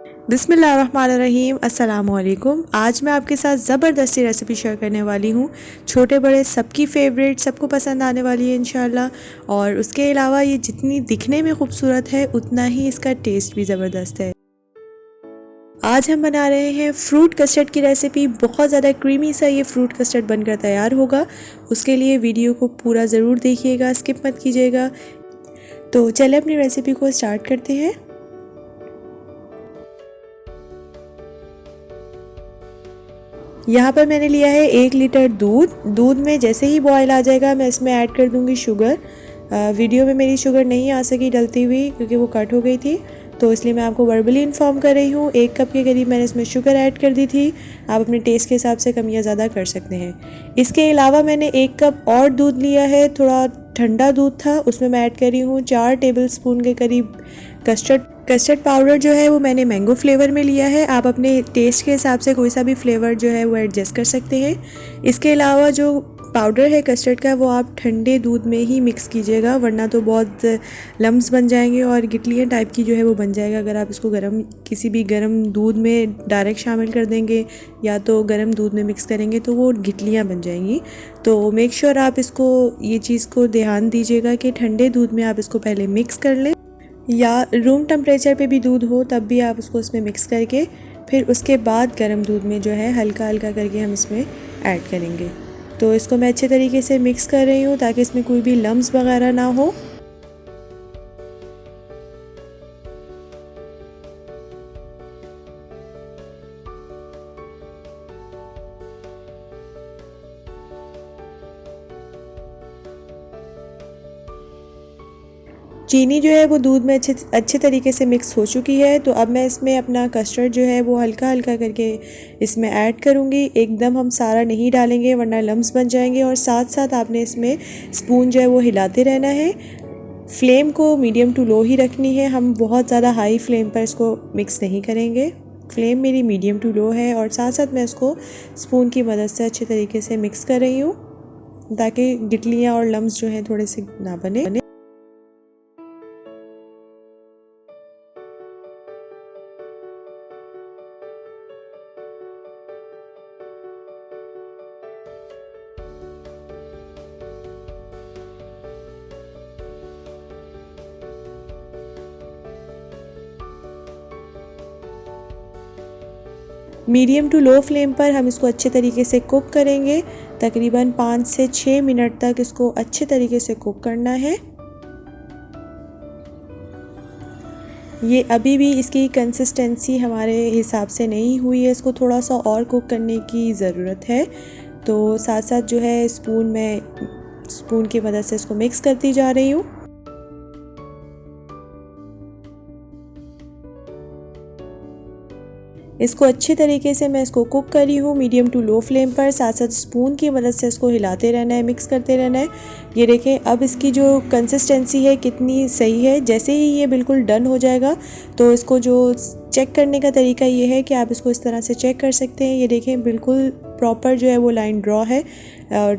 बिस्मिल्लाहिर्रहमानिर्रहीम, अस्सलामुअलैकुम। आज मैं आपके साथ ज़बरदस्ती रेसिपी शेयर करने वाली हूँ। छोटे बड़े सबकी फ़ेवरेट, सबको पसंद आने वाली है इंशाल्लाह। और उसके अलावा ये जितनी दिखने में खूबसूरत है उतना ही इसका टेस्ट भी ज़बरदस्त है। आज हम बना रहे हैं फ्रूट कस्टर्ड की रेसिपी। बहुत ज़्यादा क्रीमी सा ये फ्रूट कस्टर्ड बनकर तैयार होगा। उसके लिए वीडियो को पूरा ज़रूर देखिएगा, स्किप मत कीजिएगा। तो चलिए अपनी रेसिपी को स्टार्ट करते हैं। यहाँ पर मैंने लिया है 1 लीटर दूध। दूध में जैसे ही बॉयल आ जाएगा मैं इसमें ऐड कर दूँगी शुगर। वीडियो में मेरी शुगर नहीं आ सकी डलती हुई क्योंकि वो कट हो गई थी, तो इसलिए मैं आपको वर्बली इन्फॉर्म कर रही हूँ। 1 कप के करीब मैंने इसमें शुगर ऐड कर दी थी। आप अपने टेस्ट के हिसाब से कम या ज़्यादा कर सकते हैं। इसके अलावा मैंने 1 कप और दूध लिया है, थोड़ा ठंडा दूध था। उसमें मैं ऐड कर रही हूँ 4 टेबल स्पून के करीब कस्टर्ड पाउडर। जो है वो मैंने मैंगो फ्लेवर में लिया है। आप अपने टेस्ट के हिसाब से कोई सा भी फ्लेवर जो है वो एडजस्ट कर सकते हैं। इसके अलावा जो पाउडर है कस्टर्ड का वो आप ठंडे दूध में ही मिक्स कीजिएगा, वरना तो बहुत लम्स बन जाएंगे और गिटलियाँ टाइप की जो है वो बन जाएगा। अगर आप इसको किसी भी गर्म दूध में डायरेक्ट शामिल कर देंगे या तो गर्म दूध में मिक्स करेंगे तो वो गिटलियाँ बन जाएंगी। तो मेक श्योर आप इसको ये चीज़ को ध्यान दीजिएगा कि ठंडे दूध में आप इसको पहले मिक्स कर लें, या रूम टेम्परेचर पे भी दूध हो तब भी आप उसको इसमें मिक्स करके फिर उसके बाद गर्म दूध में जो है हल्का हल्का करके हम इसमें ऐड करेंगे। तो इसको मैं अच्छे तरीके से मिक्स कर रही हूँ ताकि इसमें कोई भी लम्स वगैरह ना हो। चीनी जो है वो दूध में अच्छे तरीके से मिक्स हो चुकी है। तो अब मैं इसमें अपना कस्टर्ड जो है वो हल्का हल्का करके इसमें ऐड करूँगी। एकदम हम सारा नहीं डालेंगे वरना लम्स बन जाएंगे, और साथ साथ आपने इसमें स्पून जो है वो हिलाते रहना है। फ्लेम को मीडियम टू लो ही रखनी है, हम बहुत ज़्यादा हाई फ्लेम पर इसको मिक्स नहीं करेंगे। फ्लेम मेरी मीडियम टू लो है और साथ साथ मैं इसको स्पून की मदद से अच्छे तरीके से मिक्स कर रही हूँ ताकि गिटलियाँ और लम्स जो हैं थोड़े से ना बने। मीडियम टू लो फ्लेम पर हम इसको अच्छे तरीके से कुक करेंगे। तकरीबन 5 से 6 मिनट तक इसको अच्छे तरीके से कुक करना है। ये अभी भी इसकी कंसिस्टेंसी हमारे हिसाब से नहीं हुई है, इसको थोड़ा सा और कुक करने की ज़रूरत है। तो साथ साथ जो है स्पून की मदद से इसको मिक्स करती जा रही हूँ। इसको अच्छे तरीके से मैं इसको कुक करी हूँ मीडियम टू लो फ्लेम पर। साथ साथ स्पून की मदद से इसको हिलाते रहना है, मिक्स करते रहना है। ये देखें अब इसकी जो कंसिस्टेंसी है कितनी सही है। जैसे ही ये बिल्कुल डन हो जाएगा तो इसको जो चेक करने का तरीका ये है कि आप इसको इस तरह से चेक कर सकते हैं। ये देखें बिल्कुल प्रॉपर जो है वो लाइन ड्रॉ है और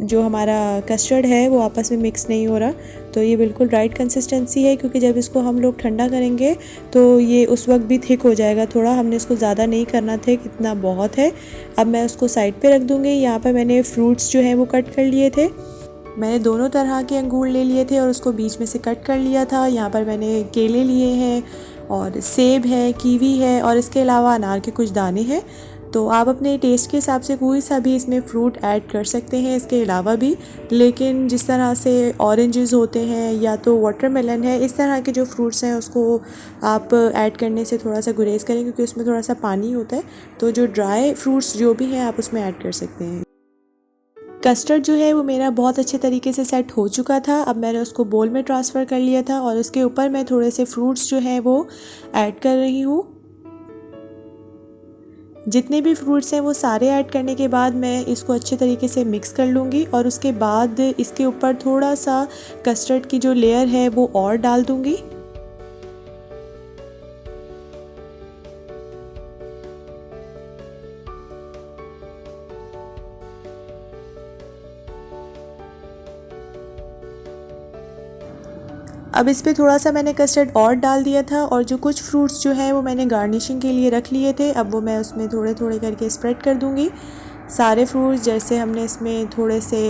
जो हमारा कस्टर्ड है वो आपस में मिक्स नहीं हो रहा। तो ये बिल्कुल राइट कंसिस्टेंसी है, क्योंकि जब इसको हम लोग ठंडा करेंगे तो ये उस वक्त भी थिक हो जाएगा थोड़ा। हमने इसको ज़्यादा नहीं करना था, कितना बहुत है। अब मैं उसको साइड पे रख दूँगी। यहाँ पर मैंने फ्रूट्स जो हैं वो कट कर लिए थे। मैंने दोनों तरह के अंगूर ले लिए थे और उसको बीच में से कट कर लिया था। यहाँ पर मैंने केले लिए हैं और सेब है, कीवी है और इसके अलावा अनार के कुछ दाने हैं। तो आप अपने टेस्ट के हिसाब से कोई सा भी इसमें फ्रूट ऐड कर सकते हैं इसके अलावा भी। लेकिन जिस तरह से ऑरेंजेस होते हैं या तो वाटरमेलन है, इस तरह के जो फ्रूट्स हैं उसको आप ऐड करने से थोड़ा सा गुरेज करें, क्योंकि उसमें थोड़ा सा पानी होता है। तो जो ड्राई फ्रूट्स जो भी हैं आप उसमें ऐड कर सकते हैं। कस्टर्ड जो है वो मेरा बहुत अच्छे तरीके से सेट हो चुका था। अब मैंने उसको बोल में ट्रांसफ़र कर लिया था और उसके ऊपर मैं थोड़े से फ्रूट्स जो है वो ऐड कर रही हूँ। जितने भी फ्रूट्स हैं वो सारे ऐड करने के बाद मैं इसको अच्छे तरीके से मिक्स कर लूँगी और उसके बाद इसके ऊपर थोड़ा सा कस्टर्ड की जो लेयर है वो और डाल दूँगी। अब इस पे थोड़ा सा मैंने कस्टर्ड और डाल दिया था और जो कुछ फ्रूट्स जो हैं वो मैंने गार्निशिंग के लिए रख लिए थे, अब वो मैं उसमें थोड़े थोड़े करके स्प्रेड कर दूँगी सारे फ्रूट्स। जैसे हमने इसमें थोड़े से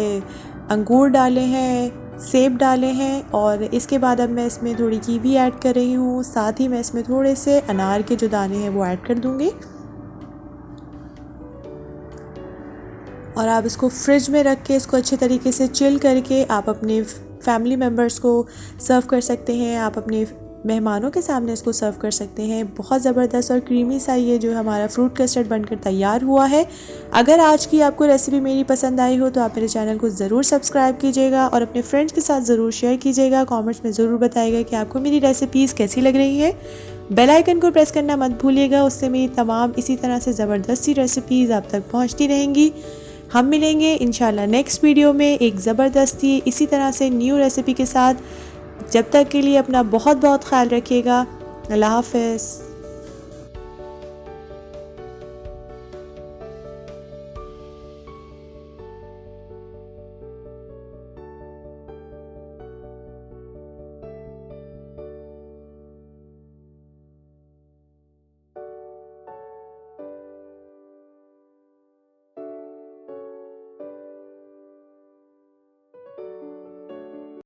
अंगूर डाले हैं, सेब डाले हैं और इसके बाद अब मैं इसमें थोड़ी कीवी ऐड कर रही हूँ, साथ ही मैं इसमें थोड़े से अनार के जो दाने हैं वो ऐड कर दूँगी। और आप इसको फ्रिज में रख के इसको अच्छे तरीके से चिल करके आप अपने फैमिली मेम्बर्स को सर्व कर सकते हैं, आप अपने मेहमानों के सामने इसको सर्व कर सकते हैं। बहुत ज़बरदस्त और क्रीमी सा ये जो हमारा फ्रूट कस्टर्ड बनकर तैयार हुआ है। अगर आज की आपको रेसिपी मेरी पसंद आई हो तो आप मेरे चैनल को ज़रूर सब्सक्राइब कीजिएगा और अपने फ्रेंड्स के साथ ज़रूर शेयर कीजिएगा। कमेंट्स में ज़रूर बताइएगा कि आपको मेरी रेसिपीज़ कैसी लग रही है। बेल आइकन को प्रेस करना मत भूलिएगा, उससे मेरी तमाम इसी तरह से ज़बरदस्ती रेसिपीज़ आप तक पहुँचती रहेंगी। हम मिलेंगे इंशाल्लाह नेक्स्ट वीडियो में एक ज़बरदस्ती इसी तरह से न्यू रेसिपी के साथ। जब तक के लिए अपना बहुत बहुत ख्याल रखिएगा। अल्लाह हाफ़िज़।